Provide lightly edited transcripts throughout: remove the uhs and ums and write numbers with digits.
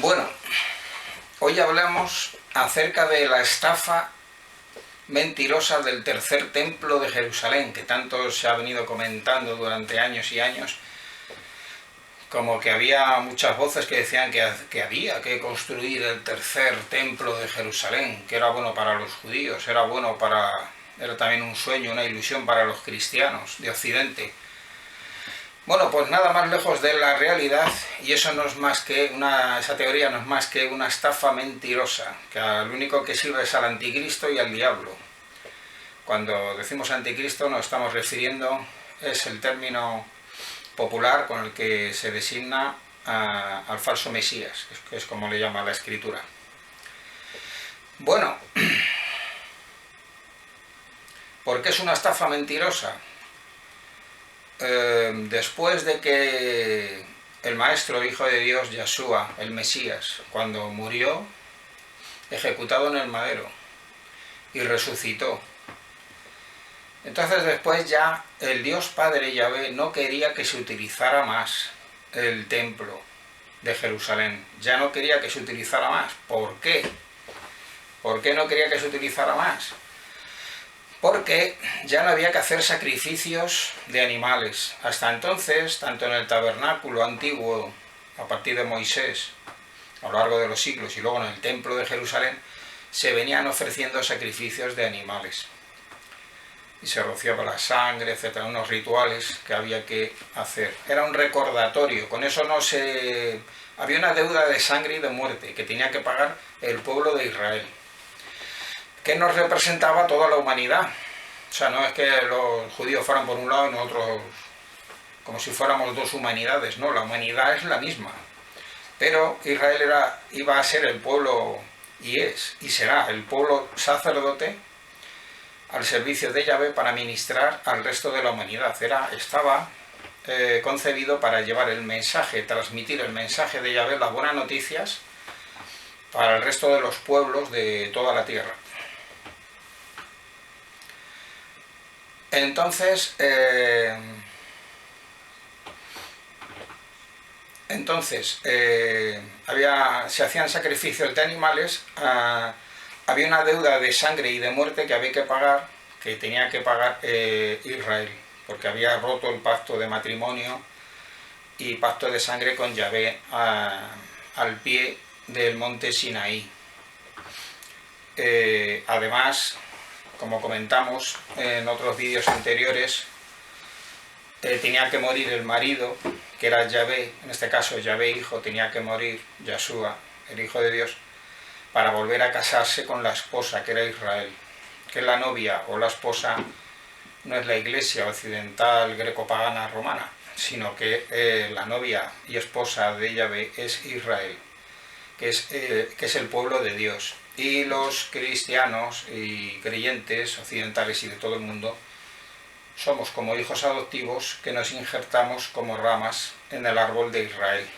Bueno, hoy hablamos acerca de la estafa mentirosa del tercer templo de Jerusalén, que tanto se ha venido comentando durante años y años, como que había muchas voces que decían que había que construir el tercer templo de Jerusalén, que era bueno para los judíos, era también un sueño, una ilusión para los cristianos de Occidente. Bueno, pues nada más lejos de la realidad, y eso no es más que esa teoría no es más que una estafa mentirosa, que al único que sirve es al anticristo y al diablo. Cuando decimos anticristo nos estamos refiriendo, es el término popular con el que se designa al falso Mesías, que es como le llama la Escritura. Bueno, ¿por qué es una estafa mentirosa? Después de que el Maestro, Hijo de Dios, Yeshua, el Mesías, cuando murió, ejecutado en el madero, y resucitó, entonces después ya el Dios Padre Yahvé no quería que se utilizara más el templo de Jerusalén, ya no quería que se utilizara más. ¿Por qué? ¿Por qué no quería que se utilizara más? Porque ya no había que hacer sacrificios de animales. Hasta entonces, tanto en el tabernáculo antiguo, a partir de Moisés, a lo largo de los siglos, y luego en el templo de Jerusalén, se venían ofreciendo sacrificios de animales. Y se rociaba la sangre, etcétera, unos rituales que había que hacer. Era un recordatorio, con eso no se... Había una deuda de sangre y de muerte que tenía que pagar el pueblo de Israel, que nos representaba toda la humanidad. O sea, no es que los judíos fueran por un lado y nosotros como si fuéramos dos humanidades, no, la humanidad es la misma. Pero Israel iba a ser el pueblo, y será el pueblo sacerdote al servicio de Yahvé para ministrar al resto de la humanidad. Estaba concebido para llevar el mensaje, transmitir el mensaje de Yahvé, las buenas noticias, para el resto de los pueblos de toda la tierra. Entonces, se hacían sacrificios de animales, había una deuda de sangre y de muerte que había que pagar, que tenía que pagar Israel, porque había roto el pacto de matrimonio y pacto de sangre con Yahvé al pie del monte Sinaí. Además, como comentamos en otros vídeos anteriores, tenía que morir el marido, que era Yahvé, en este caso Yahvé hijo, tenía que morir Yeshua, el Hijo de Dios, para volver a casarse con la esposa, que era Israel. Que la novia o la esposa no es la iglesia occidental greco-pagana romana, sino que la novia y esposa de Yahvé es Israel, que es el pueblo de Dios. Y los cristianos y creyentes occidentales y de todo el mundo somos como hijos adoptivos que nos injertamos como ramas en el árbol de Israel.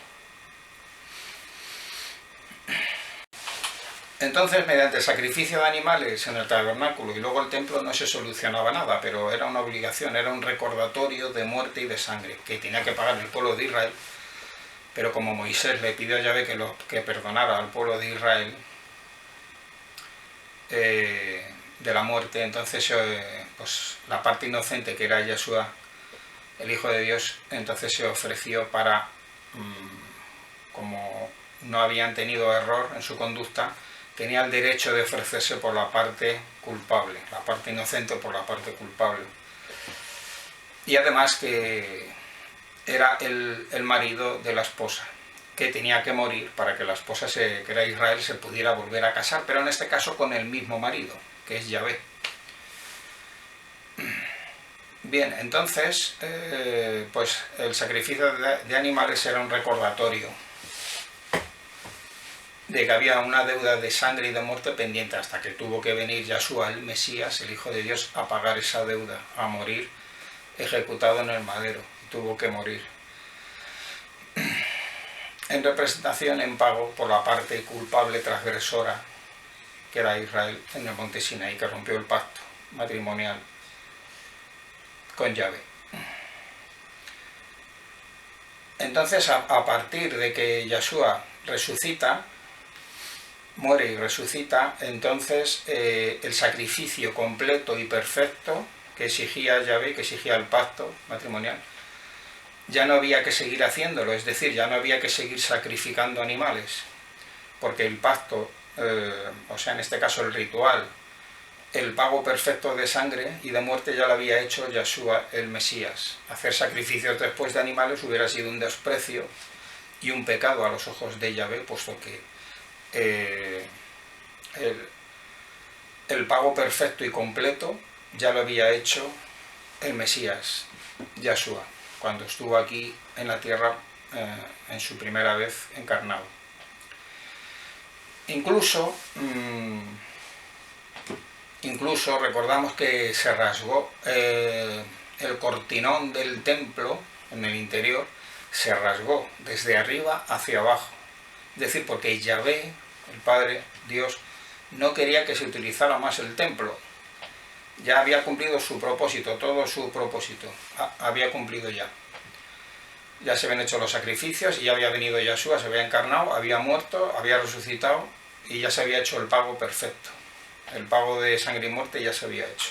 Entonces, mediante el sacrificio de animales en el tabernáculo y luego el templo no se solucionaba nada, pero era una obligación, era un recordatorio de muerte y de sangre que tenía que pagar el pueblo de Israel. Pero como Moisés le pidió a Yahvé que perdonara al pueblo de Israel de la muerte, entonces pues la parte inocente, que era Yeshua, el Hijo de Dios, entonces se ofreció para, como no habían tenido error en su conducta, tenía el derecho de ofrecerse por la parte culpable, la parte inocente por la parte culpable. Y además que era el marido de la esposa, que tenía que morir para que la esposa, que era Israel, se pudiera volver a casar, pero en este caso con el mismo marido, que es Yahvé. Bien, entonces, pues el sacrificio de animales era un recordatorio de que había una deuda de sangre y de muerte pendiente, hasta que tuvo que venir Yeshua, el Mesías, el Hijo de Dios, a pagar esa deuda, a morir ejecutado en el madero. Tuvo que morir en representación, en pago por la parte culpable transgresora, que era Israel, en el monte Sinaí, que rompió el pacto matrimonial con Yahvé. Entonces, a partir de que Yeshua, resucita, muere y resucita, entonces el sacrificio completo y perfecto que exigía Yahvé, que exigía el pacto matrimonial, ya no había que seguir haciéndolo, es decir, ya no había que seguir sacrificando animales, porque el pacto, o sea, en este caso el ritual, el pago perfecto de sangre y de muerte ya lo había hecho Yahshua el Mesías. Hacer sacrificios después de animales hubiera sido un desprecio y un pecado a los ojos de Yahvé, puesto que el pago perfecto y completo ya lo había hecho el Mesías, Yahshua, cuando estuvo aquí en la tierra en su primera vez encarnado. Incluso recordamos que se rasgó el cortinón del templo en el interior, se rasgó desde arriba hacia abajo. Es decir, porque Yahvé, el Padre, Dios, no quería que se utilizara más el templo. Ya había cumplido su propósito, todo su propósito. Había cumplido ya. Ya se habían hecho los sacrificios y ya había venido Yahshua, se había encarnado, había muerto, había resucitado y ya se había hecho el pago perfecto. El pago de sangre y muerte ya se había hecho.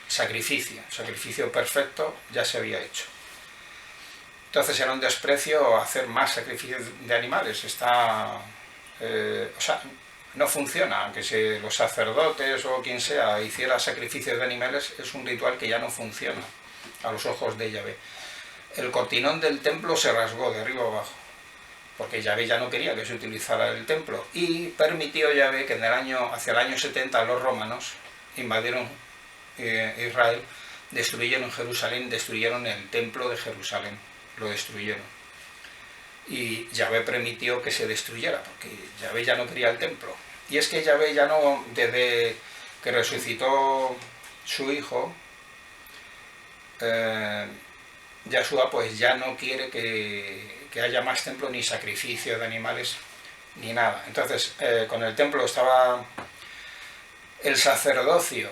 Sacrificio perfecto ya se había hecho. Entonces era un desprecio hacer más sacrificios de animales. No funciona, aunque los sacerdotes o quien sea hiciera sacrificios de animales, es un ritual que ya no funciona a los ojos de Yahvé. El cortinón del templo se rasgó de arriba abajo, porque Yahvé ya no quería que se utilizara el templo, y permitió Yahvé que hacia el año 70 los romanos invadieron Israel, destruyeron Jerusalén, destruyeron el templo de Jerusalén, lo destruyeron. Y Yahvé permitió que se destruyera, porque Yahvé ya no quería el templo. Y es que Yahvé ya no, desde que resucitó su hijo, Yahshua pues ya no quiere que haya más templo ni sacrificio de animales ni nada. Entonces con el templo estaba el sacerdocio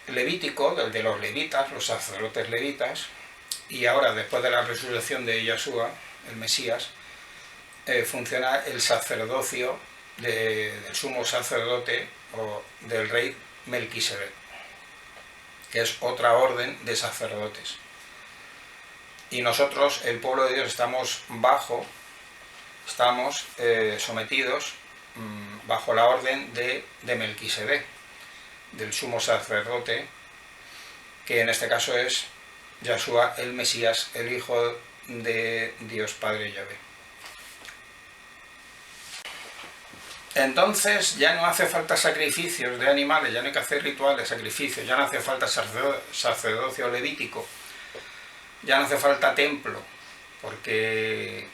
levítico, el de los levitas, los sacerdotes levitas, y ahora después de la resurrección de Yahshua, el Mesías, funciona el sacerdocio del sumo sacerdote o del rey Melquisedec, que es otra orden de sacerdotes. Y nosotros, el pueblo de Dios, estamos sometidos bajo la orden de Melquisedec, del sumo sacerdote, que en este caso es Yahshua el Mesías, el Hijo de Dios Padre Yahvé. Entonces ya no hace falta sacrificios de animales, ya no hay que hacer rituales, sacrificios, ya no hace falta sacerdocio levítico, ya no hace falta templo, porque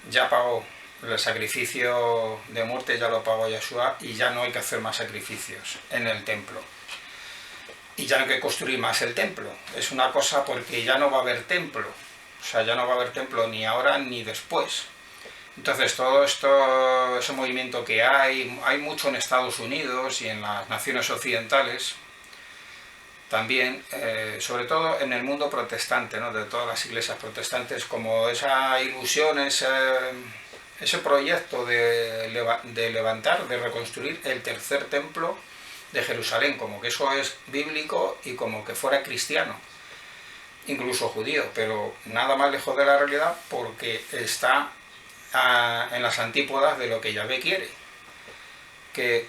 ya pagó el sacrificio de muerte, ya lo pagó Yahshua, y ya no hay que hacer más sacrificios en el templo. Y ya no hay que construir más el templo. Es una cosa porque ya no va a haber templo. O sea, ya no va a haber templo ni ahora ni después. Entonces todo esto, ese movimiento que hay mucho en Estados Unidos y en las naciones occidentales, también, sobre todo en el mundo protestante, ¿no? De todas las iglesias protestantes, como esa ilusión, ese proyecto de levantar, de reconstruir el tercer templo de Jerusalén, como que eso es bíblico y como que fuera cristiano, incluso judío, pero nada más lejos de la realidad, porque está en las antípodas de lo que Yahvé quiere, que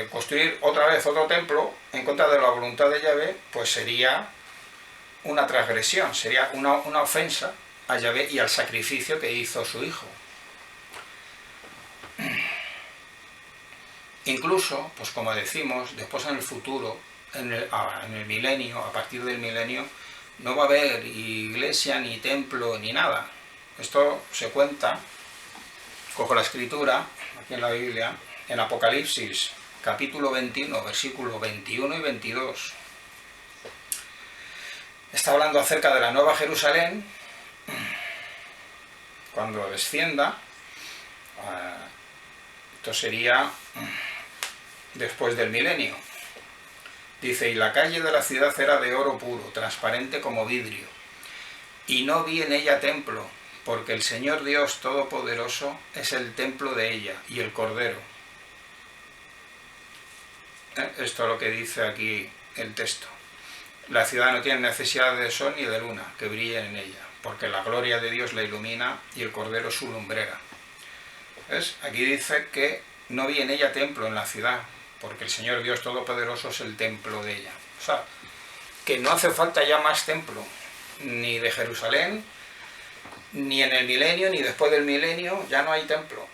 construir otra vez otro templo en contra de la voluntad de Yahvé, pues sería una transgresión, sería una ofensa a Yahvé y al sacrificio que hizo su hijo. Incluso, pues como decimos, después en el futuro, en el milenio, a partir del milenio, no va a haber iglesia, ni templo, ni nada. Esto se cuenta, cojo la escritura, aquí en la Biblia, en Apocalipsis, capítulo 21, versículos 21 y 22. Está hablando acerca de la Nueva Jerusalén, cuando descienda. Esto sería después del milenio. Dice, y la calle de la ciudad era de oro puro, transparente como vidrio, y no vi en ella templo, porque el Señor Dios Todopoderoso es el templo de ella y el Cordero. Esto es lo que dice aquí el texto. La ciudad no tiene necesidad de sol ni de luna que brillen en ella, porque la gloria de Dios la ilumina y el Cordero es su lumbrera. ¿Ves? Aquí dice que no vi en ella templo en la ciudad, porque el Señor Dios Todopoderoso es el templo de ella. O sea, que no hace falta ya más templo, ni de Jerusalén, ni en el milenio, ni después del milenio, ya no hay templo.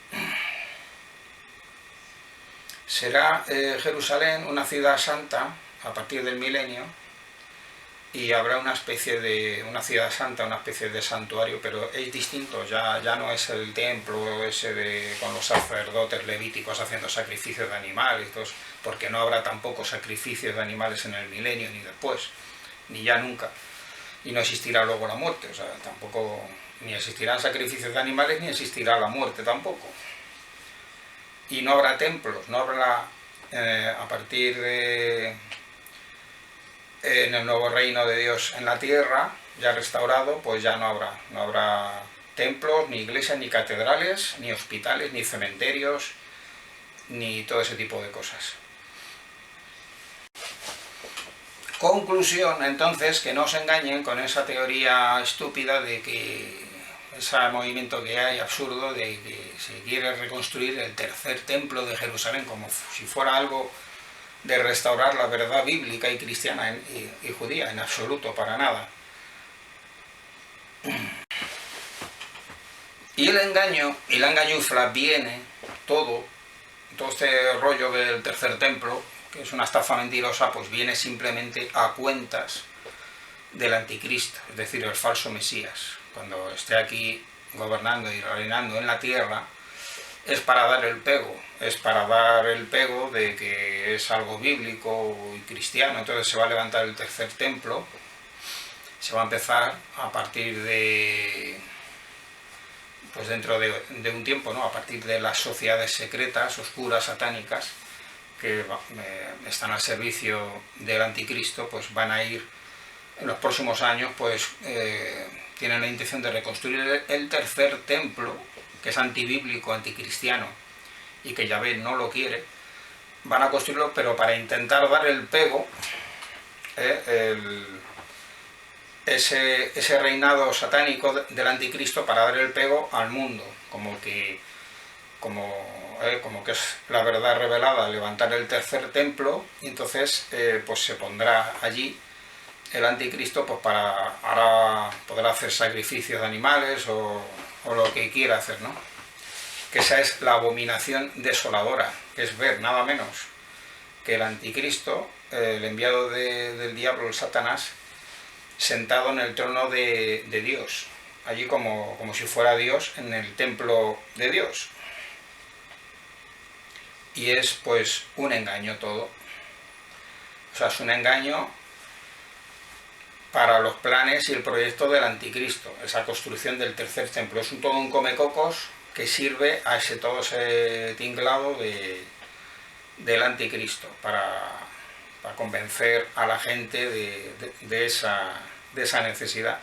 Será Jerusalén una ciudad santa a partir del milenio, y habrá una ciudad santa, una especie de santuario, pero es distinto, ya no es el templo ese con los sacerdotes levíticos haciendo sacrificios de animales, porque no habrá tampoco sacrificios de animales en el milenio, ni después, ni ya nunca, y no existirá luego la muerte, o sea, tampoco, ni existirán sacrificios de animales, ni existirá la muerte tampoco. Y no habrá templos, no habrá, a partir de... en el nuevo reino de Dios en la tierra, ya restaurado, pues ya no habrá templos, ni iglesias, ni catedrales, ni hospitales, ni cementerios, ni todo ese tipo de cosas. Conclusión, entonces, que no se engañen con esa teoría estúpida de que ese movimiento que hay absurdo de que se quiere reconstruir el tercer templo de Jerusalén, como si fuera algo de restaurar la verdad bíblica y cristiana y judía, en absoluto, para nada. Y el engaño y la engañufla viene todo este rollo del tercer templo, que es una estafa mentirosa, pues viene simplemente a cuentas del anticristo, es decir, el falso Mesías. Cuando esté aquí gobernando y reinando en la tierra, es para dar el pego, de que es algo bíblico y cristiano. Entonces se va a levantar el tercer templo, se va a empezar a partir de, pues dentro de un tiempo, ¿no? A partir de las sociedades secretas, oscuras, satánicas, que están al servicio del anticristo, pues van a ir en los próximos años, pues tienen la intención de reconstruir el tercer templo, que es antibíblico, anticristiano, y que Yahvé no lo quiere. Van a construirlo, pero para intentar dar el pego, ese reinado satánico del anticristo, para dar el pego al mundo, como que es la verdad revelada, levantar el tercer templo, y entonces pues se pondrá allí el anticristo, pues ahora podrá hacer sacrificios de animales o lo que quiera hacer, ¿no? Que esa es la abominación desoladora, que es ver nada menos que el anticristo, el enviado del diablo, el Satanás, sentado en el trono de Dios, allí como si fuera Dios en el templo de Dios. Y es pues un engaño todo. O sea, es un engaño para los planes y el proyecto del anticristo, esa construcción del tercer templo. Es todo un comecocos que sirve a todo ese tinglado del anticristo, para convencer a la gente de esa necesidad.